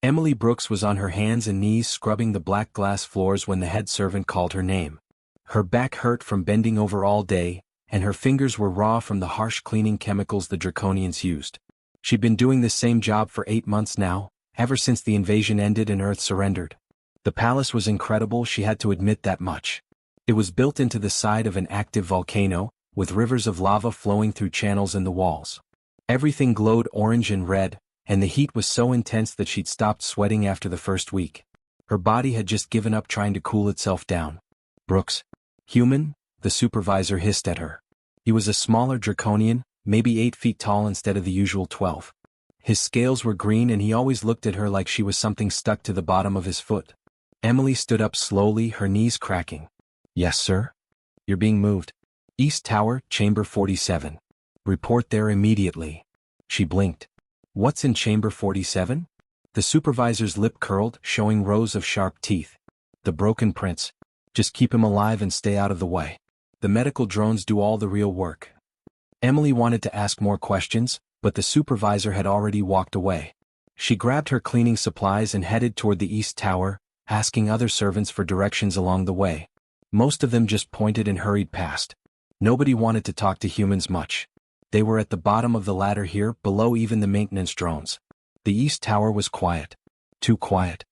Emily Brooks was on her hands and knees scrubbing the black glass floors when the head servant called her name. Her back hurt from bending over all day, and her fingers were raw from the harsh cleaning chemicals the Draconians used. She'd been doing this same job for 8 months now, ever since the invasion ended and Earth surrendered. The palace was incredible, she had to admit that much. It was built into the side of an active volcano, with rivers of lava flowing through channels in the walls. Everything glowed orange and red, and the heat was so intense that she'd stopped sweating after the first week. Her body had just given up trying to cool itself down. Brooks. Human? The supervisor hissed at her. He was a smaller Draconian, maybe 8 feet tall instead of the usual 12. His scales were green and he always looked at her like she was something stuck to the bottom of his foot. Emily stood up slowly, her knees cracking. Yes, sir? You're being moved. East Tower, Chamber 47. Report there immediately. She blinked. What's in Chamber 47? The supervisor's lip curled, showing rows of sharp teeth. The broken prince. Just keep him alive and stay out of the way. The medical drones do all the real work. Emily wanted to ask more questions, but the supervisor had already walked away. She grabbed her cleaning supplies and headed toward the East Tower, asking other servants for directions along the way. Most of them just pointed and hurried past. Nobody wanted to talk to humans much. They were at the bottom of the ladder here, below even the maintenance drones. The East Tower was quiet. Too quiet.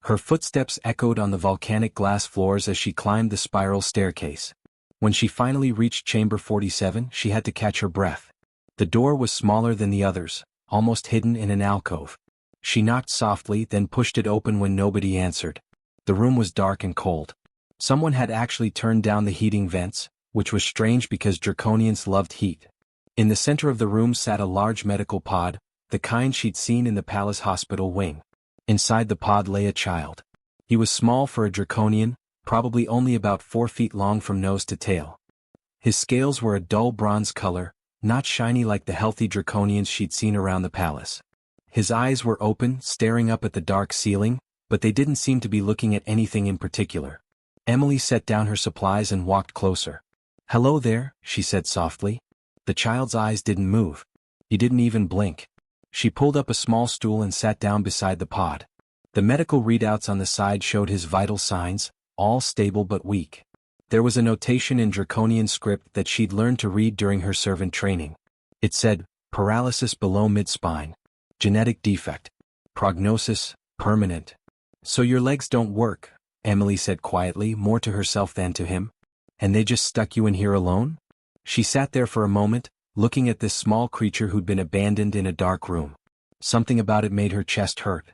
Her footsteps echoed on the volcanic glass floors as she climbed the spiral staircase. When she finally reached Chamber 47, she had to catch her breath. The door was smaller than the others, almost hidden in an alcove. She knocked softly, then pushed it open when nobody answered. The room was dark and cold. Someone had actually turned down the heating vents, which was strange because Draconians loved heat. In the center of the room sat a large medical pod, the kind she'd seen in the palace hospital wing. Inside the pod lay a child. He was small for a Draconian, probably only about 4 feet long from nose to tail. His scales were a dull bronze color, not shiny like the healthy Draconians she'd seen around the palace. His eyes were open, staring up at the dark ceiling, but they didn't seem to be looking at anything in particular. Emily set down her supplies and walked closer. Hello there, she said softly. The child's eyes didn't move. He didn't even blink. She pulled up a small stool and sat down beside the pod. The medical readouts on the side showed his vital signs, all stable but weak. There was a notation in Draconian script that she'd learned to read during her servant training. It said, paralysis below mid-spine. Genetic defect. Prognosis, permanent. So your legs don't work, Emily said quietly, more to herself than to him. And they just stuck you in here alone? She sat there for a moment, looking at this small creature who'd been abandoned in a dark room. Something about it made her chest hurt.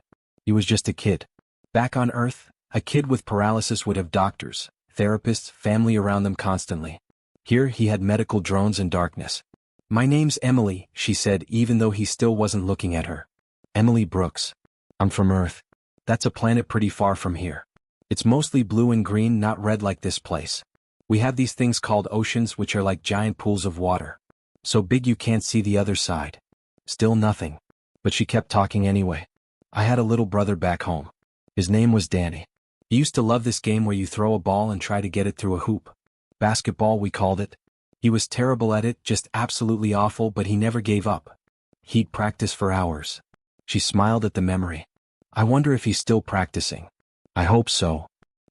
He was just a kid. Back on Earth, a kid with paralysis would have doctors, therapists, family around them constantly. Here he had medical drones and darkness. My name's Emily, she said, even though he still wasn't looking at her. Emily Brooks. I'm from Earth. That's a planet pretty far from here. It's mostly blue and green, not red like this place. We have these things called oceans, which are like giant pools of water. So big you can't see the other side. Still nothing. But she kept talking anyway. I had a little brother back home. His name was Danny. He used to love this game where you throw a ball and try to get it through a hoop. Basketball, we called it. He was terrible at it, just absolutely awful, but he never gave up. He'd practice for hours. She smiled at the memory. I wonder if he's still practicing. I hope so.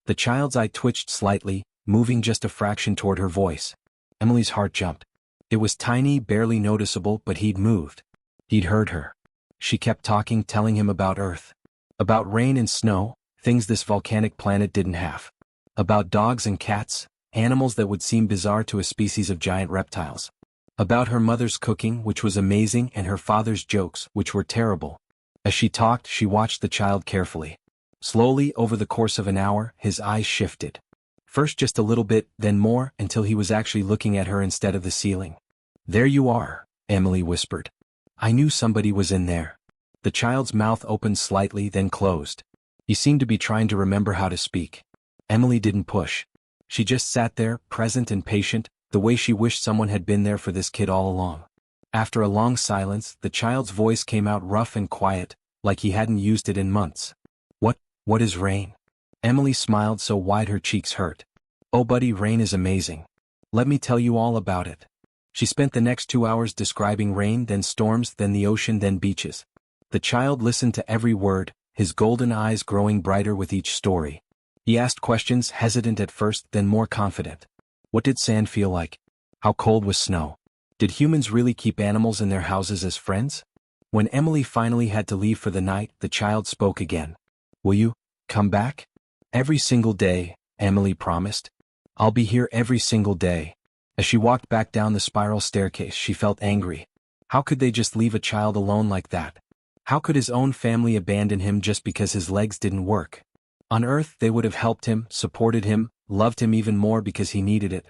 The child's eye twitched slightly, moving just a fraction toward her voice. Emily's heart jumped. It was tiny, barely noticeable, but he'd moved. He'd heard her. She kept talking, telling him about Earth. About rain and snow, things this volcanic planet didn't have. About dogs and cats, animals that would seem bizarre to a species of giant reptiles. About her mother's cooking, which was amazing, and her father's jokes, which were terrible. As she talked, she watched the child carefully. Slowly, over the course of an hour, his eyes shifted. First just a little bit, then more, until he was actually looking at her instead of the ceiling. There you are, Emily whispered. I knew somebody was in there. The child's mouth opened slightly, then closed. He seemed to be trying to remember how to speak. Emily didn't push. She just sat there, present and patient, the way she wished someone had been there for this kid all along. After a long silence, the child's voice came out rough and quiet, like he hadn't used it in months. What is rain? Emily smiled so wide her cheeks hurt. Oh buddy, rain is amazing. Let me tell you all about it. She spent the next 2 hours describing rain, then storms, then the ocean, then beaches. The child listened to every word, his golden eyes growing brighter with each story. He asked questions, hesitant at first, then more confident. What did sand feel like? How cold was snow? Did humans really keep animals in their houses as friends? When Emily finally had to leave for the night, the child spoke again. Will you come back? Every single day, Emily promised. I'll be here every single day. As she walked back down the spiral staircase, she felt angry. How could they just leave a child alone like that? How could his own family abandon him just because his legs didn't work? On Earth, they would have helped him, supported him, loved him even more because he needed it.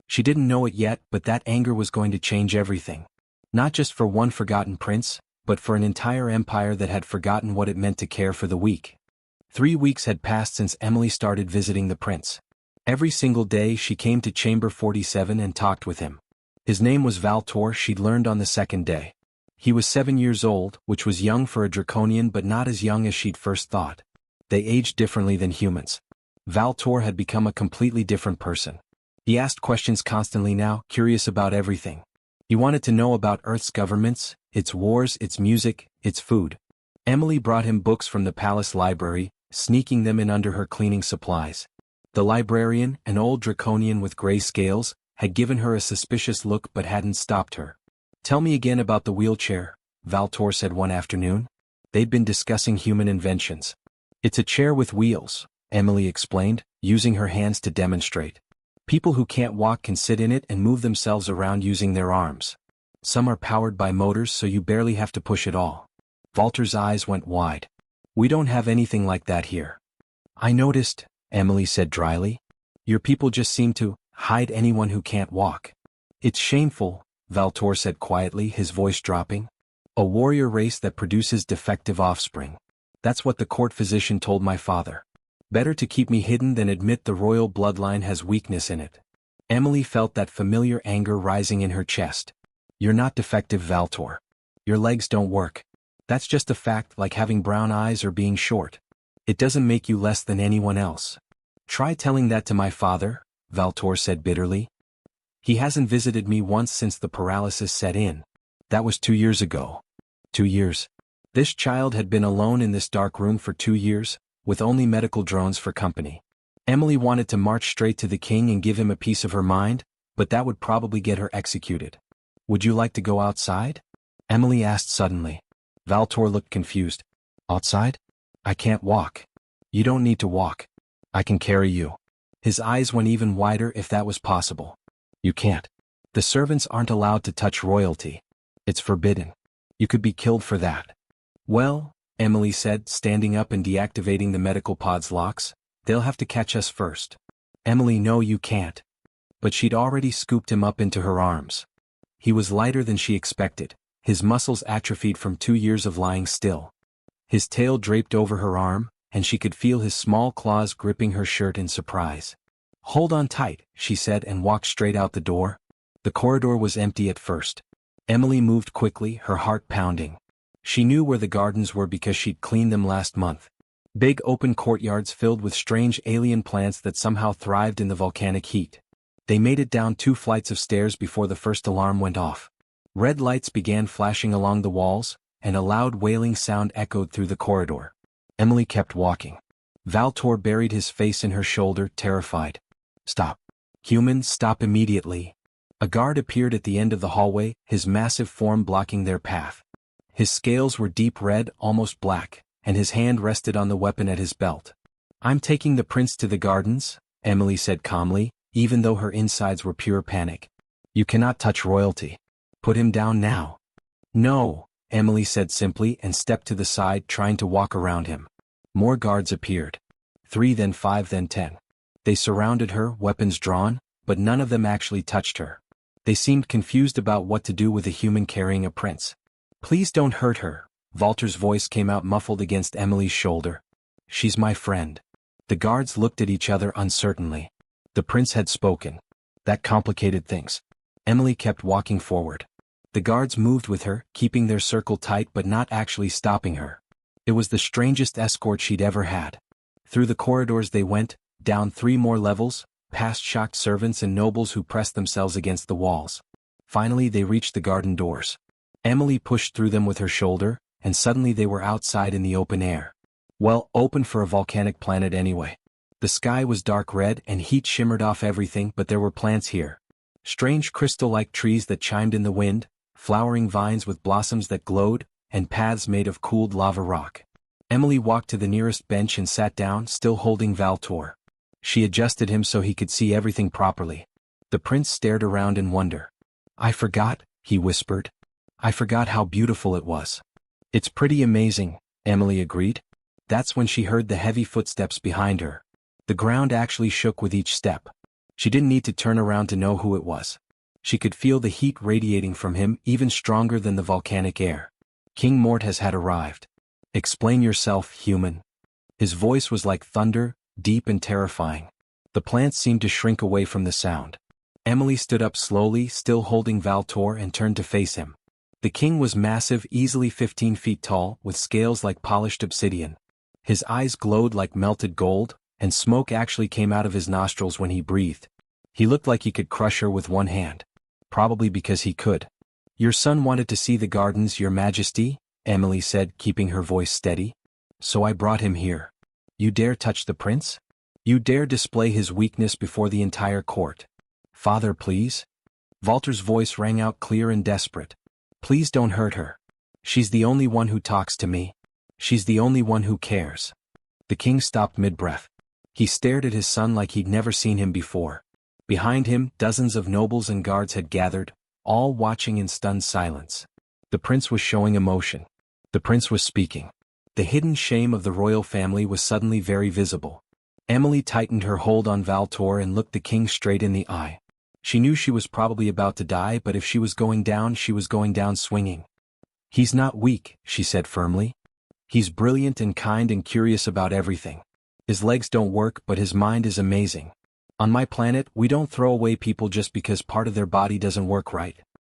She didn't know it yet, but that anger was going to change everything. Not just for one forgotten prince, but for an entire empire that had forgotten what it meant to care for the weak. 3 weeks had passed since Emily started visiting the prince. Every single day she came to Chamber 47 and talked with him. His name was Valtor, she'd learned on the second day. He was 7 years old, which was young for a draconian but not as young as she'd first thought. They aged differently than humans. Valtor had become a completely different person. He asked questions constantly now, curious about everything. He wanted to know about Earth's governments, its wars, its music, its food. Emily brought him books from the palace library, sneaking them in under her cleaning supplies. The librarian, an old draconian with gray scales, had given her a suspicious look but hadn't stopped her. Tell me again about the wheelchair, Valtor said one afternoon. They'd been discussing human inventions. It's a chair with wheels, Emily explained, using her hands to demonstrate. People who can't walk can sit in it and move themselves around using their arms. Some are powered by motors so you barely have to push at all. Valtor's eyes went wide. We don't have anything like that here. I noticed, Emily said dryly. Your people just seem to hide anyone who can't walk. It's shameful, Valtor said quietly, his voice dropping. A warrior race that produces defective offspring. That's what the court physician told my father. Better to keep me hidden than admit the royal bloodline has weakness in it. Emily felt that familiar anger rising in her chest. You're not defective, Valtor. Your legs don't work. That's just a fact, like having brown eyes or being short. It doesn't make you less than anyone else. Try telling that to my father, Valtor said bitterly. He hasn't visited me once since the paralysis set in. That was 2 years ago. 2 years. This child had been alone in this dark room for 2 years, with only medical drones for company. Emily wanted to march straight to the king and give him a piece of her mind, but that would probably get her executed. Would you like to go outside? Emily asked suddenly. Valtor looked confused. Outside? I can't walk. You don't need to walk. I can carry you. His eyes went even wider if that was possible. You can't. The servants aren't allowed to touch royalty. It's forbidden. You could be killed for that. Well, Emily said, standing up and deactivating the medical pod's locks, they'll have to catch us first. Emily, no, you can't. But she'd already scooped him up into her arms. He was lighter than she expected, his muscles atrophied from 2 years of lying still. His tail draped over her arm, and she could feel his small claws gripping her shirt in surprise. Hold on tight, she said and walked straight out the door. The corridor was empty at first. Emily moved quickly, her heart pounding. She knew where the gardens were because she'd cleaned them last month. Big open courtyards filled with strange alien plants that somehow thrived in the volcanic heat. They made it down 2 flights of stairs before the first alarm went off. Red lights began flashing along the walls, and a loud wailing sound echoed through the corridor. Emily kept walking. Valtor buried his face in her shoulder, terrified. Stop. Humans, stop immediately. A guard appeared at the end of the hallway, his massive form blocking their path. His scales were deep red, almost black, and his hand rested on the weapon at his belt. I'm taking the prince to the gardens, Emily said calmly, even though her insides were pure panic. You cannot touch royalty. Put him down now. No, Emily said simply and stepped to the side, trying to walk around him. More guards appeared. 3, then 5, then 10. They surrounded her, weapons drawn, but none of them actually touched her. They seemed confused about what to do with a human carrying a prince. Please don't hurt her, Valtor's voice came out muffled against Emily's shoulder. She's my friend. The guards looked at each other uncertainly. The prince had spoken. That complicated things. Emily kept walking forward. The guards moved with her, keeping their circle tight but not actually stopping her. It was the strangest escort she'd ever had. Through the corridors they went, down 3 more levels, past shocked servants and nobles who pressed themselves against the walls. Finally they reached the garden doors. Emily pushed through them with her shoulder, and suddenly they were outside in the open air. Well, open for a volcanic planet anyway. The sky was dark red and heat shimmered off everything, but there were plants here. Strange crystal-like trees that chimed in the wind, flowering vines with blossoms that glowed, and paths made of cooled lava rock. Emily walked to the nearest bench and sat down, still holding Valtor. She adjusted him so he could see everything properly. The prince stared around in wonder. "I forgot," he whispered. "I forgot how beautiful it was." "It's pretty amazing," Emily agreed. That's when she heard the heavy footsteps behind her. The ground actually shook with each step. She didn't need to turn around to know who it was. She could feel the heat radiating from him, even stronger than the volcanic air. King Mort had arrived. "Explain yourself, human." His voice was like thunder, deep and terrifying. The plants seemed to shrink away from the sound. Emily stood up slowly, still holding Valtor, and turned to face him. The king was massive, easily 15 feet tall, with scales like polished obsidian. His eyes glowed like melted gold, and smoke actually came out of his nostrils when he breathed. He looked like he could crush her with one hand. Probably because he could. "Your son wanted to see the gardens, Your Majesty," Emily said, keeping her voice steady. "So I brought him here." "You dare touch the prince? You dare display his weakness before the entire court?" "Father, please." Valter's voice rang out clear and desperate. "Please don't hurt her. She's the only one who talks to me. She's the only one who cares." The king stopped mid-breath. He stared at his son like he'd never seen him before. Behind him, dozens of nobles and guards had gathered, all watching in stunned silence. The prince was showing emotion. The prince was speaking. The hidden shame of the royal family was suddenly very visible. Emily tightened her hold on Valtor and looked the king straight in the eye. She knew she was probably about to die, but if she was going down, she was going down swinging. "He's not weak," she said firmly. "He's brilliant and kind and curious about everything. His legs don't work, but his mind is amazing. On my planet, we don't throw away people just because part of their body doesn't work right.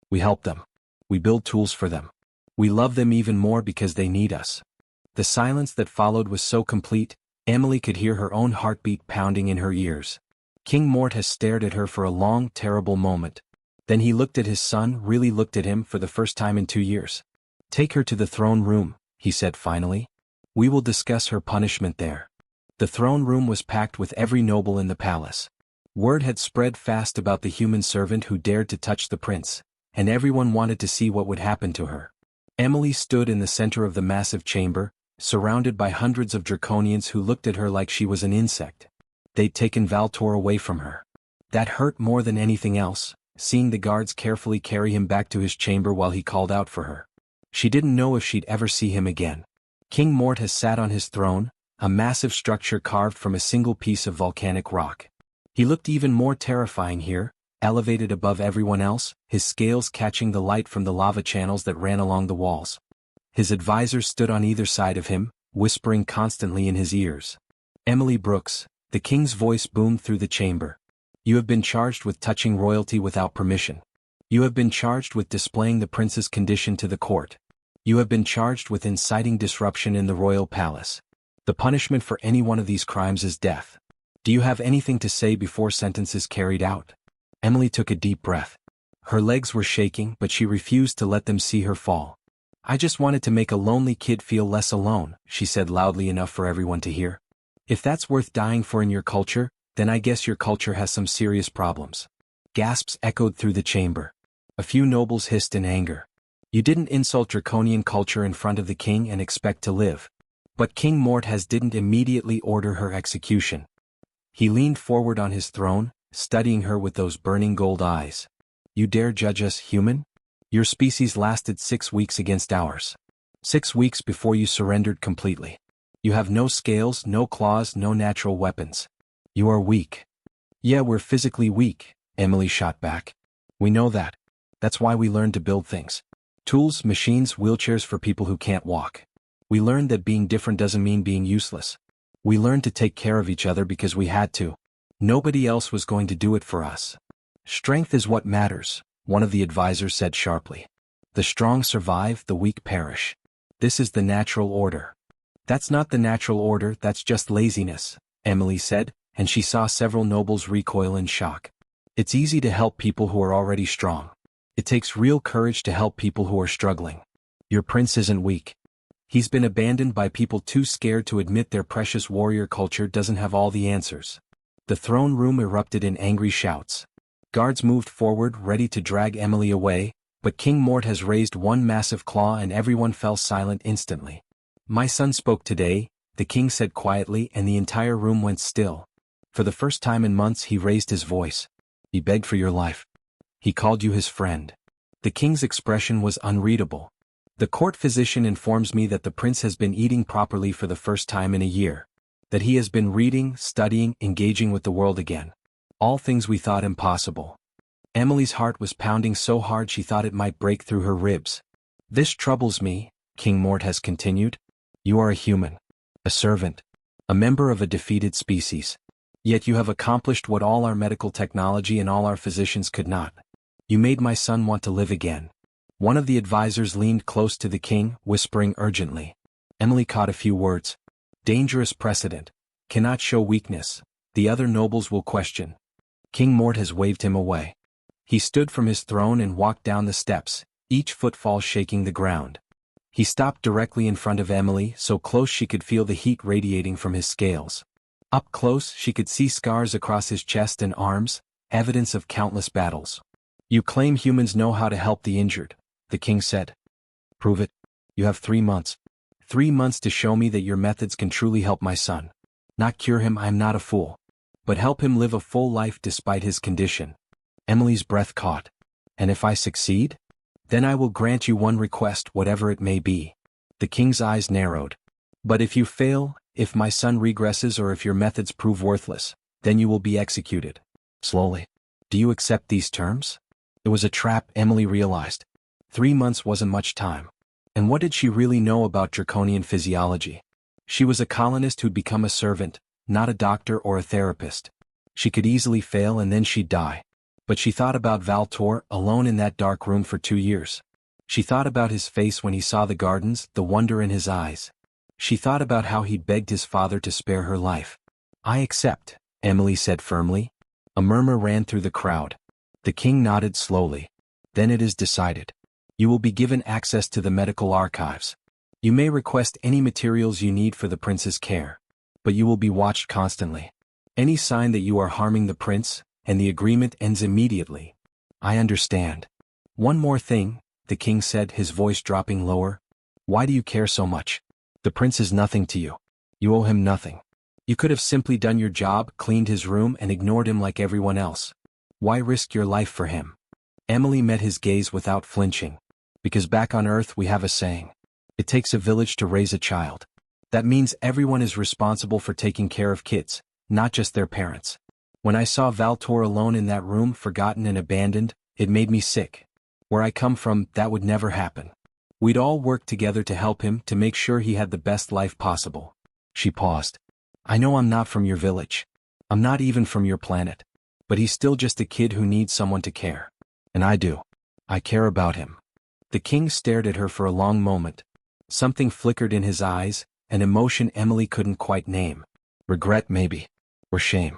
We help them. We build tools for them. We love them even more because they need us." The silence that followed was so complete, Emily could hear her own heartbeat pounding in her ears. King Mort stared at her for a long, terrible moment. Then he looked at his son, really looked at him for the first time in 2 years. "Take her to the throne room," he said finally. "We will discuss her punishment there." The throne room was packed with every noble in the palace. Word had spread fast about the human servant who dared to touch the prince, and everyone wanted to see what would happen to her. Emily stood in the center of the massive chamber, surrounded by hundreds of draconians who looked at her like she was an insect. They'd taken Valtor away from her. That hurt more than anything else, seeing the guards carefully carry him back to his chamber while he called out for her. She didn't know if she'd ever see him again. King Mort sat on his throne, a massive structure carved from a single piece of volcanic rock. He looked even more terrifying here, elevated above everyone else, his scales catching the light from the lava channels that ran along the walls. His advisors stood on either side of him, whispering constantly in his ears. "Emily Brooks," the king's voice boomed through the chamber. "You have been charged with touching royalty without permission. You have been charged with displaying the prince's condition to the court. You have been charged with inciting disruption in the royal palace. The punishment for any one of these crimes is death. Do you have anything to say before sentence is carried out?" Emily took a deep breath. Her legs were shaking, but she refused to let them see her fall. "I just wanted to make a lonely kid feel less alone," she said loudly enough for everyone to hear. "If that's worth dying for in your culture, then I guess your culture has some serious problems." Gasps echoed through the chamber. A few nobles hissed in anger. "You didn't insult draconian culture in front of the king and expect to live." But King Mort didn't immediately order her execution. He leaned forward on his throne, studying her with those burning gold eyes. "You dare judge us, human? Your species lasted 6 weeks against ours. 6 weeks before you surrendered completely. You have no scales, no claws, no natural weapons. You are weak." "Yeah, we're physically weak," Emily shot back. "We know that. That's why we learned to build things. Tools, machines, wheelchairs for people who can't walk. We learned that being different doesn't mean being useless. We learned to take care of each other because we had to. Nobody else was going to do it for us." "Strength is what matters," one of the advisors said sharply. "The strong survive, the weak perish. This is the natural order." "That's not the natural order, that's just laziness," Emily said, and she saw several nobles recoil in shock. "It's easy to help people who are already strong. It takes real courage to help people who are struggling. Your prince isn't weak. He's been abandoned by people too scared to admit their precious warrior culture doesn't have all the answers. The throne room erupted in angry shouts. Guards moved forward ready to drag Emily away, but King Mort has raised one massive claw and everyone fell silent instantly. My son spoke today, the king said quietly, and the entire room went still. For the first time in months he raised his voice. He begged for your life. He called you his friend. The king's expression was unreadable. The court physician informs me that the prince has been eating properly for the first time in a year. That he has been reading, studying, engaging with the world again. All things we thought impossible. Emily's heart was pounding so hard she thought it might break through her ribs. This troubles me, King Mort has continued. You are a human. A servant. A member of a defeated species. Yet you have accomplished what all our medical technology and all our physicians could not. You made my son want to live again. One of the advisors leaned close to the king, whispering urgently. Emily caught a few words. Dangerous precedent. Cannot show weakness. The other nobles will question. King Mort has waved him away. He stood from his throne and walked down the steps, each footfall shaking the ground. He stopped directly in front of Emily, so close she could feel the heat radiating from his scales. Up close she could see scars across his chest and arms, evidence of countless battles. You claim humans know how to help the injured, the king said. Prove it. You have 3 months. 3 months to show me that your methods can truly help my son. Not cure him, I am not a fool. But help him live a full life despite his condition. Emily's breath caught. And if I succeed? Then I will grant you one request, whatever it may be. The king's eyes narrowed. But if you fail, if my son regresses or if your methods prove worthless, then you will be executed. Slowly. Do you accept these terms? It was a trap, Emily realized. 3 months wasn't much time. And what did she really know about draconian physiology? She was a colonist who'd become a servant, not a doctor or a therapist. She could easily fail and then she'd die. But she thought about Valtor, alone in that dark room for 2 years. She thought about his face when he saw the gardens, the wonder in his eyes. She thought about how he'd begged his father to spare her life. I accept, Emily said firmly. A murmur ran through the crowd. The king nodded slowly. Then it is decided. You will be given access to the medical archives. You may request any materials you need for the prince's care. But you will be watched constantly. Any sign that you are harming the prince, and the agreement ends immediately. I understand. One more thing, the king said, his voice dropping lower. Why do you care so much? The prince is nothing to you. You owe him nothing. You could have simply done your job, cleaned his room, and ignored him like everyone else. Why risk your life for him? Emily met his gaze without flinching. Because back on Earth we have a saying. It takes a village to raise a child. That means everyone is responsible for taking care of kids, not just their parents. When I saw Valtor alone in that room, forgotten and abandoned, it made me sick. Where I come from, that would never happen. We'd all work together to help him, to make sure he had the best life possible. She paused. I know I'm not from your village. I'm not even from your planet. But he's still just a kid who needs someone to care. And I do. I care about him. The king stared at her for a long moment. Something flickered in his eyes, an emotion Emily couldn't quite name. Regret maybe. Or shame.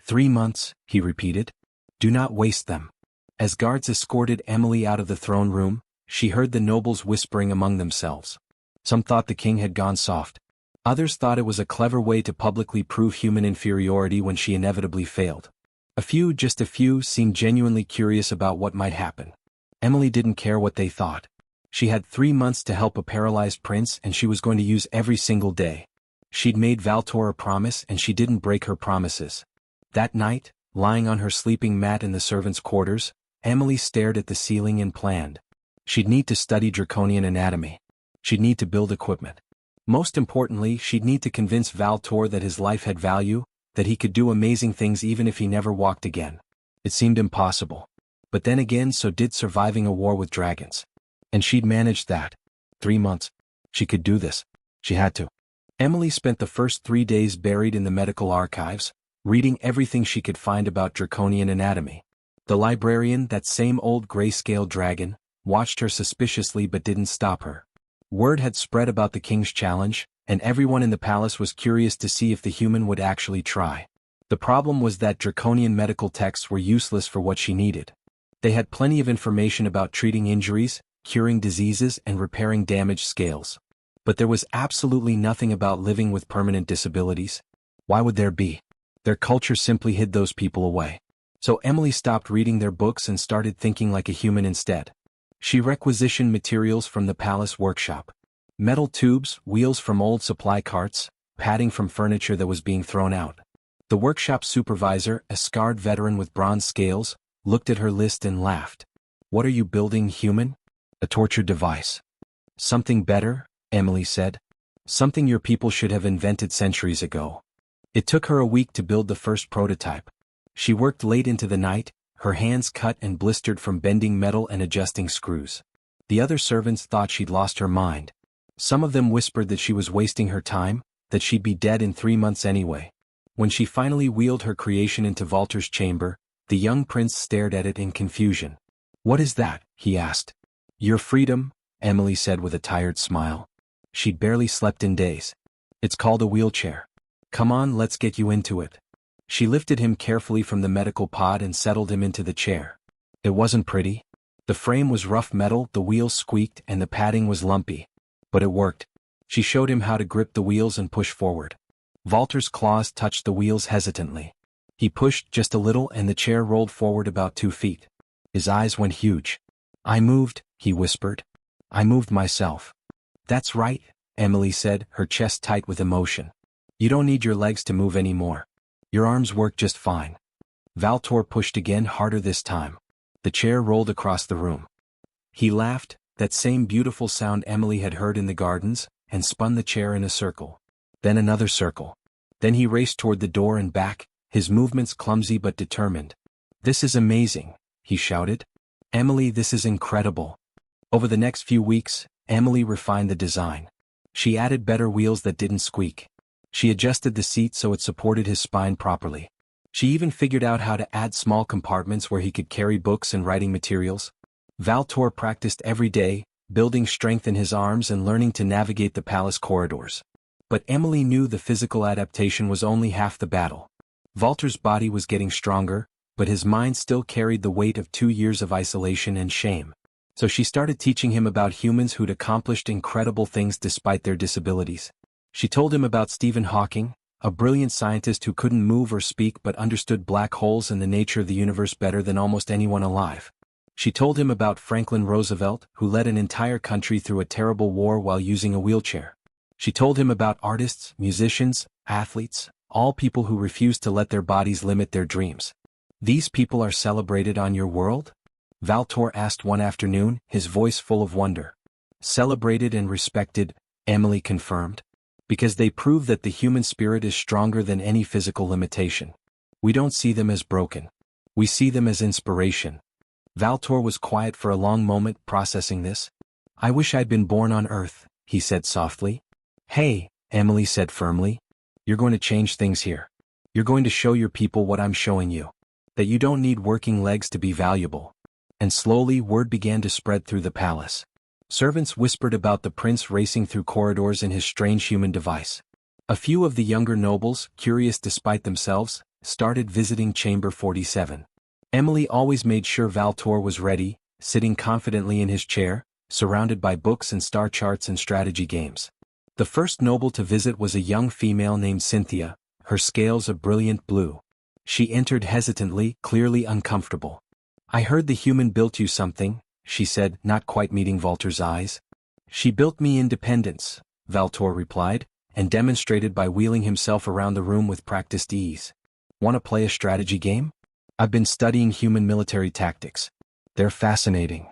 3 months, he repeated. Do not waste them. As guards escorted Emily out of the throne room, she heard the nobles whispering among themselves. Some thought the king had gone soft. Others thought it was a clever way to publicly prove human inferiority when she inevitably failed. A few, just a few, seemed genuinely curious about what might happen. Emily didn't care what they thought. She had 3 months to help a paralyzed prince and she was going to use every single day. She'd made Valtor a promise and she didn't break her promises. That night, lying on her sleeping mat in the servants' quarters, Emily stared at the ceiling and planned. She'd need to study draconian anatomy. She'd need to build equipment. Most importantly, she'd need to convince Valtor that his life had value, that he could do amazing things even if he never walked again. It seemed impossible. But then again, so did surviving a war with dragons. And she'd managed that. 3 months. She could do this. She had to. Emily spent the first 3 days buried in the medical archives, reading everything she could find about draconian anatomy. The librarian, that same old grayscale dragon, watched her suspiciously but didn't stop her. Word had spread about the king's challenge, and everyone in the palace was curious to see if the human would actually try. The problem was that draconian medical texts were useless for what she needed. They had plenty of information about treating injuries, curing diseases, and repairing damaged scales. But there was absolutely nothing about living with permanent disabilities. Why would there be? Their culture simply hid those people away. So Emily stopped reading their books and started thinking like a human instead. She requisitioned materials from the palace workshop. Metal tubes, wheels from old supply carts, padding from furniture that was being thrown out. The workshop supervisor, a scarred veteran with bronze scales, looked at her list and laughed. What are you building, human? A torture device. Something better, Emily said. Something your people should have invented centuries ago. It took her a week to build the first prototype. She worked late into the night, her hands cut and blistered from bending metal and adjusting screws. The other servants thought she'd lost her mind. Some of them whispered that she was wasting her time, that she'd be dead in 3 months anyway. When she finally wheeled her creation into Walter's chamber, the young prince stared at it in confusion. What is that? He asked. Your freedom, Emily said with a tired smile. She'd barely slept in days. It's called a wheelchair. Come on, let's get you into it. She lifted him carefully from the medical pod and settled him into the chair. It wasn't pretty. The frame was rough metal, the wheels squeaked, and the padding was lumpy. But it worked. She showed him how to grip the wheels and push forward. Walter's claws touched the wheels hesitantly. He pushed just a little and the chair rolled forward about 2 feet. His eyes went huge. I moved, he whispered. I moved myself. That's right, Emily said, her chest tight with emotion. You don't need your legs to move anymore. Your arms work just fine. Valtor pushed again, harder this time. The chair rolled across the room. He laughed, that same beautiful sound Emily had heard in the gardens, and spun the chair in a circle. Then another circle. Then he raced toward the door and back, his movements clumsy but determined. This is amazing, he shouted. Emily, this is incredible. Over the next few weeks, Emily refined the design. She added better wheels that didn't squeak. She adjusted the seat so it supported his spine properly. She even figured out how to add small compartments where he could carry books and writing materials. Valtor practiced every day, building strength in his arms and learning to navigate the palace corridors. But Emily knew the physical adaptation was only half the battle. Valtor's body was getting stronger, but his mind still carried the weight of 2 years of isolation and shame. So she started teaching him about humans who'd accomplished incredible things despite their disabilities. She told him about Stephen Hawking, a brilliant scientist who couldn't move or speak but understood black holes and the nature of the universe better than almost anyone alive. She told him about Franklin Roosevelt, who led an entire country through a terrible war while using a wheelchair. She told him about artists, musicians, athletes, all people who refused to let their bodies limit their dreams. These people are celebrated on your world? Valtor asked one afternoon, his voice full of wonder. Celebrated and respected, Emily confirmed. Because they prove that the human spirit is stronger than any physical limitation. We don't see them as broken. We see them as inspiration. Valtor was quiet for a long moment, processing this. I wish I'd been born on Earth, he said softly. Hey, Emily said firmly. You're going to change things here. You're going to show your people what I'm showing you. That you don't need working legs to be valuable. And slowly word began to spread through the palace. Servants whispered about the prince racing through corridors in his strange human device. A few of the younger nobles, curious despite themselves, started visiting Chamber 47. Emily always made sure Valtor was ready, sitting confidently in his chair, surrounded by books and star charts and strategy games. The first noble to visit was a young female named Cynthia, her scales a brilliant blue. She entered hesitantly, clearly uncomfortable. I heard the human built you something, she said, not quite meeting Valtor's eyes. She built me independence, Valtor replied, and demonstrated by wheeling himself around the room with practiced ease. Want to play a strategy game? I've been studying human military tactics. They're fascinating.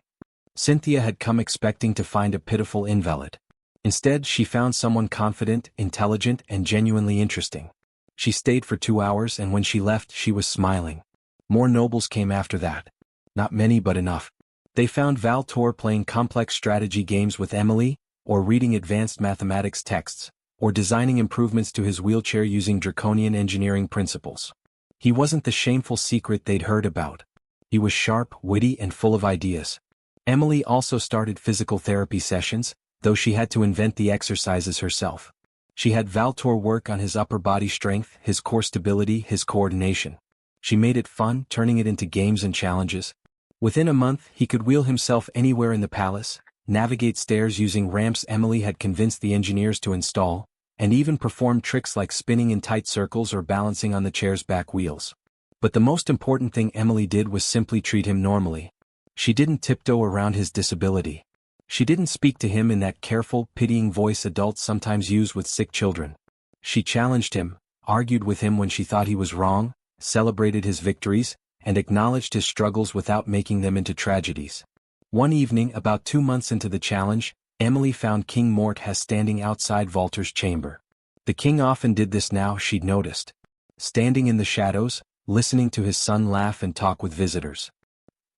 Cynthia had come expecting to find a pitiful invalid. Instead, she found someone confident, intelligent, and genuinely interesting. She stayed for 2 hours, and when she left, she was smiling. More nobles came after that. Not many, but enough. They found Valtor playing complex strategy games with Emily, or reading advanced mathematics texts, or designing improvements to his wheelchair using draconian engineering principles. He wasn't the shameful secret they'd heard about. He was sharp, witty, and full of ideas. Emily also started physical therapy sessions, though she had to invent the exercises herself. She had Valtor work on his upper body strength, his core stability, his coordination. She made it fun, turning it into games and challenges. Within a month, he could wheel himself anywhere in the palace, navigate stairs using ramps Emily had convinced the engineers to install, and even perform tricks like spinning in tight circles or balancing on the chair's back wheels. But the most important thing Emily did was simply treat him normally. She didn't tiptoe around his disability. She didn't speak to him in that careful, pitying voice adults sometimes use with sick children. She challenged him, argued with him when she thought he was wrong, celebrated his victories, and acknowledged his struggles without making them into tragedies. One evening, about 2 months into the challenge, Emily found King Mort standing outside Walter's chamber. The king often did this now, she'd noticed. Standing in the shadows, listening to his son laugh and talk with visitors.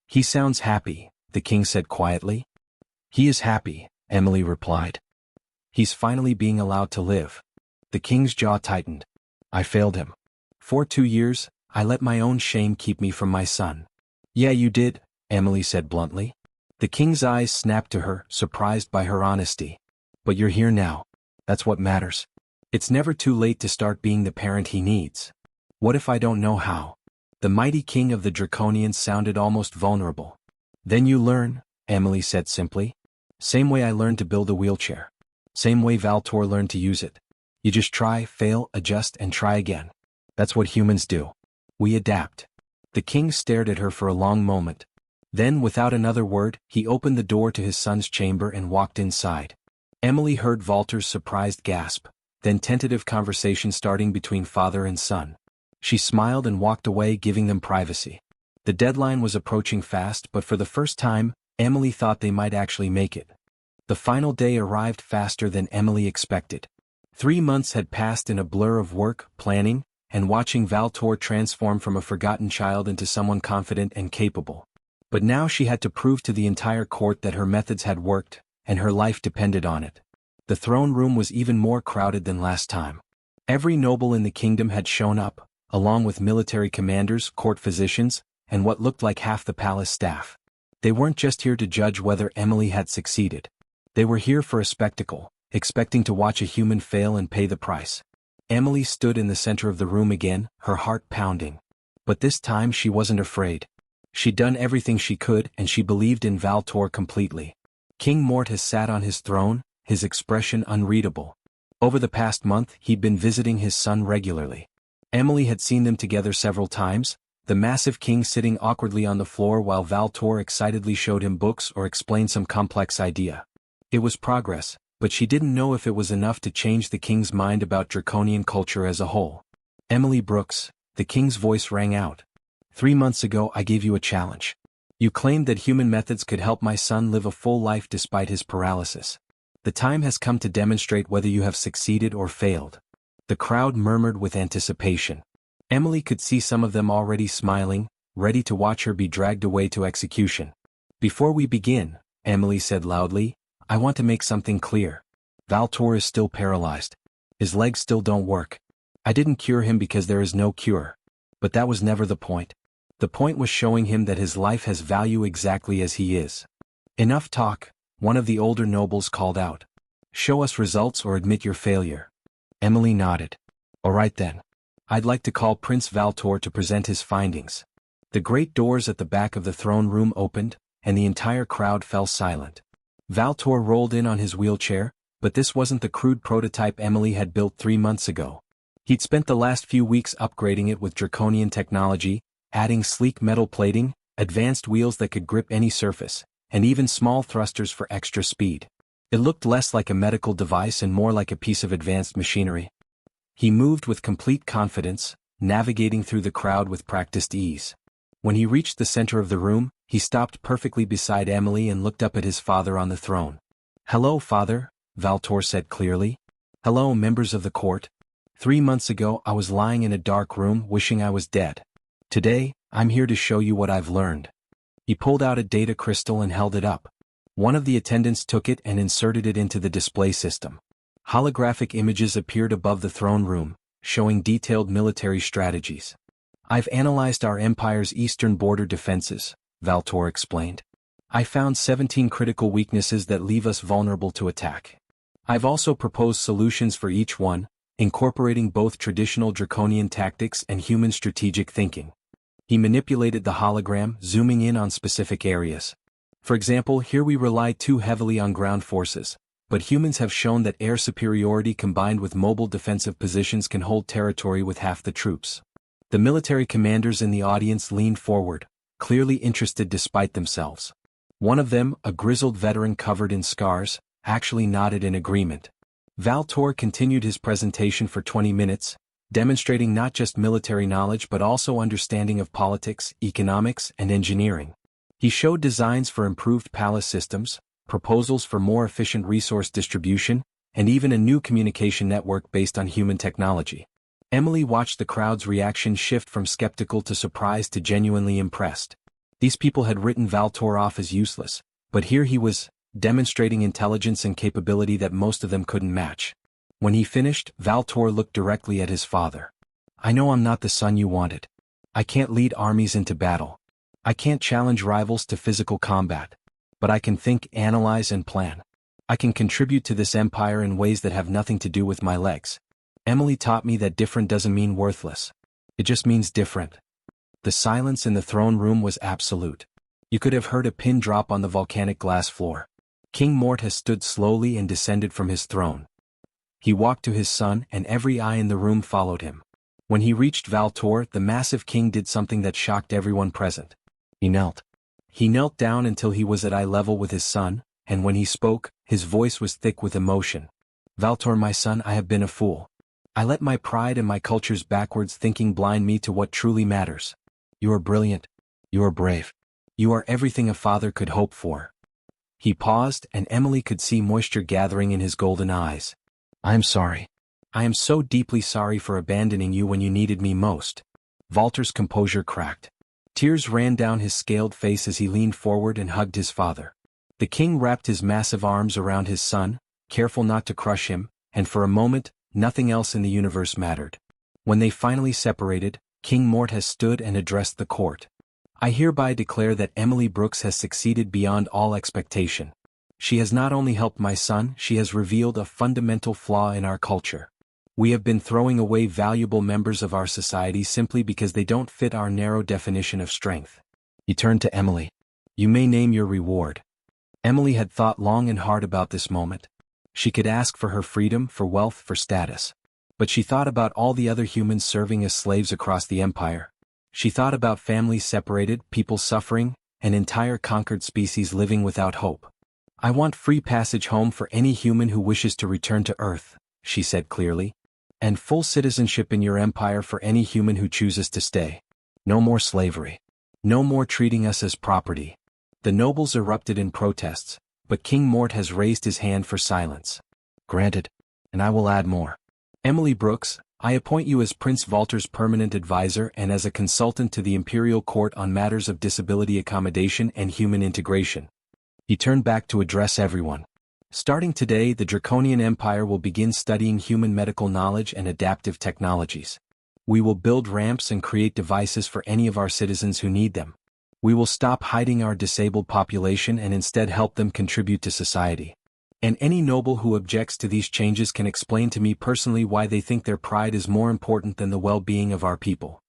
"He sounds happy," the king said quietly. "He is happy," Emily replied. "He's finally being allowed to live." The king's jaw tightened. "I failed him. For 2 years, I let my own shame keep me from my son." "Yeah, you did," Emily said bluntly. The king's eyes snapped to her, surprised by her honesty. "But you're here now. That's what matters. It's never too late to start being the parent he needs. What if I don't know how?" The mighty king of the Draconians sounded almost vulnerable. "Then you learn," Emily said simply. "Same way I learned to build a wheelchair. Same way Valtor learned to use it. You just try, fail, adjust, and try again. That's what humans do. We adapt." The king stared at her for a long moment. Then, without another word, he opened the door to his son's chamber and walked inside. Emily heard Valtor's surprised gasp, then tentative conversation starting between father and son. She smiled and walked away, giving them privacy. The deadline was approaching fast, but for the first time, Emily thought they might actually make it. The final day arrived faster than Emily expected. 3 months had passed in a blur of work, planning, and watching Valtor transform from a forgotten child into someone confident and capable. But now she had to prove to the entire court that her methods had worked, and her life depended on it. The throne room was even more crowded than last time. Every noble in the kingdom had shown up, along with military commanders, court physicians, and what looked like half the palace staff. They weren't just here to judge whether Emily had succeeded. They were here for a spectacle, expecting to watch a human fail and pay the price. Emily stood in the center of the room again, her heart pounding. But this time she wasn't afraid. She'd done everything she could, and she believed in Valtor completely. King Mort sat on his throne, his expression unreadable. Over the past month, he'd been visiting his son regularly. Emily had seen them together several times, the massive king sitting awkwardly on the floor while Valtor excitedly showed him books or explained some complex idea. It was progress, but she didn't know if it was enough to change the king's mind about Draconian culture as a whole. "Emily Brooks," the king's voice rang out. 3 months ago I gave you a challenge. You claimed that human methods could help my son live a full life despite his paralysis. The time has come to demonstrate whether you have succeeded or failed." The crowd murmured with anticipation. Emily could see some of them already smiling, ready to watch her be dragged away to execution. "Before we begin," Emily said loudly, "I want to make something clear. Valtor is still paralyzed. His legs still don't work. I didn't cure him because there is no cure. But that was never the point. The point was showing him that his life has value exactly as he is." "Enough talk," one of the older nobles called out. "Show us results or admit your failure." Emily nodded. "All right then. I'd like to call Prince Valtor to present his findings." The great doors at the back of the throne room opened, and the entire crowd fell silent. Valtor rolled in on his wheelchair, but this wasn't the crude prototype Emily had built 3 months ago. He'd spent the last few weeks upgrading it with draconian technology, adding sleek metal plating, advanced wheels that could grip any surface, and even small thrusters for extra speed. It looked less like a medical device and more like a piece of advanced machinery. He moved with complete confidence, navigating through the crowd with practiced ease. When he reached the center of the room, he stopped perfectly beside Emily and looked up at his father on the throne. "Hello, father," Valtor said clearly. "Hello, members of the court. 3 months ago I was lying in a dark room wishing I was dead. Today, I'm here to show you what I've learned." He pulled out a data crystal and held it up. One of the attendants took it and inserted it into the display system. Holographic images appeared above the throne room, showing detailed military strategies. "I've analyzed our empire's eastern border defenses," Valtor explained. "I found 17 critical weaknesses that leave us vulnerable to attack. I've also proposed solutions for each one, incorporating both traditional draconian tactics and human strategic thinking." He manipulated the hologram, zooming in on specific areas. For example, here we rely too heavily on ground forces, but humans have shown that air superiority combined with mobile defensive positions can hold territory with half the troops. The military commanders in the audience leaned forward, clearly interested despite themselves. One of them, a grizzled veteran covered in scars, actually nodded in agreement. Valtor continued his presentation for 20 minutes, demonstrating not just military knowledge but also understanding of politics, economics, and engineering. He showed designs for improved palace systems, proposals for more efficient resource distribution, and even a new communication network based on human technology. Emily watched the crowd's reaction shift from skeptical to surprised to genuinely impressed. These people had written Valtor off as useless, but here he was, demonstrating intelligence and capability that most of them couldn't match. When he finished, Valtor looked directly at his father. "I know I'm not the son you wanted. I can't lead armies into battle. I can't challenge rivals to physical combat. But I can think, analyze, and plan. I can contribute to this empire in ways that have nothing to do with my legs. Emily taught me that different doesn't mean worthless. It just means different." The silence in the throne room was absolute. You could have heard a pin drop on the volcanic glass floor. King Mortis stood slowly and descended from his throne. He walked to his son, and every eye in the room followed him. When he reached Valtor, the massive king did something that shocked everyone present. He knelt. He knelt down until he was at eye level with his son, and when he spoke, his voice was thick with emotion. "Valtor, my son, I have been a fool. I let my pride and my culture's backwards thinking blind me to what truly matters. You are brilliant. You are brave. You are everything a father could hope for." He paused, and Emily could see moisture gathering in his golden eyes. "I am sorry. I am so deeply sorry for abandoning you when you needed me most." Valtor's composure cracked. Tears ran down his scaled face as he leaned forward and hugged his father. The king wrapped his massive arms around his son, careful not to crush him, and for a moment, nothing else in the universe mattered. When they finally separated, King Mortis stood and addressed the court. "I hereby declare that Emily Brooks has succeeded beyond all expectation. She has not only helped my son, she has revealed a fundamental flaw in our culture. We have been throwing away valuable members of our society simply because they don't fit our narrow definition of strength." He turned to Emily. "You may name your reward." Emily had thought long and hard about this moment. She could ask for her freedom, for wealth, for status. But she thought about all the other humans serving as slaves across the empire. She thought about families separated, people suffering, an entire conquered species living without hope. "I want free passage home for any human who wishes to return to Earth," she said clearly. "And full citizenship in your empire for any human who chooses to stay. No more slavery. No more treating us as property." The nobles erupted in protests, but King Mort has raised his hand for silence. "Granted. And I will add more. Emily Brooks, I appoint you as Prince Valtor's permanent advisor and as a consultant to the Imperial Court on matters of disability accommodation and human integration." He turned back to address everyone. "Starting today, the Draconian Empire will begin studying human medical knowledge and adaptive technologies. We will build ramps and create devices for any of our citizens who need them. We will stop hiding our disabled population and instead help them contribute to society. And any noble who objects to these changes can explain to me personally why they think their pride is more important than the well-being of our people."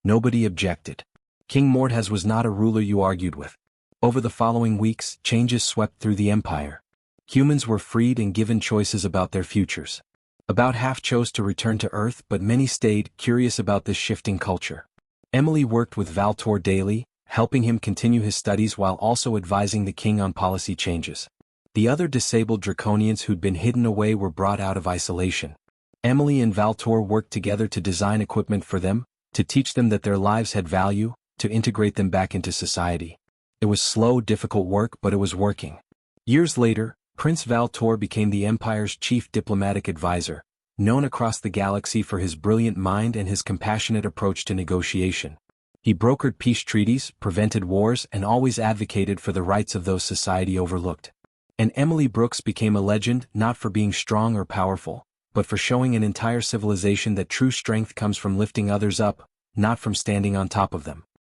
Nobody objected. King Mortis was not a ruler you argued with. Over the following weeks, changes swept through the empire. Humans were freed and given choices about their futures. About half chose to return to Earth, but many stayed, curious about this shifting culture. Emily worked with Valtor daily, helping him continue his studies while also advising the king on policy changes. The other disabled Draconians who'd been hidden away were brought out of isolation. Emily and Valtor worked together to design equipment for them, to teach them that their lives had value, to integrate them back into society. It was slow, difficult work, but it was working. Years later, Prince Valtor became the Empire's chief diplomatic advisor, known across the galaxy for his brilliant mind and his compassionate approach to negotiation. He brokered peace treaties, prevented wars, and always advocated for the rights of those society overlooked. And Emily Brooks became a legend not for being strong or powerful, but for showing an entire civilization that true strength comes from lifting others up, not from standing on top of them.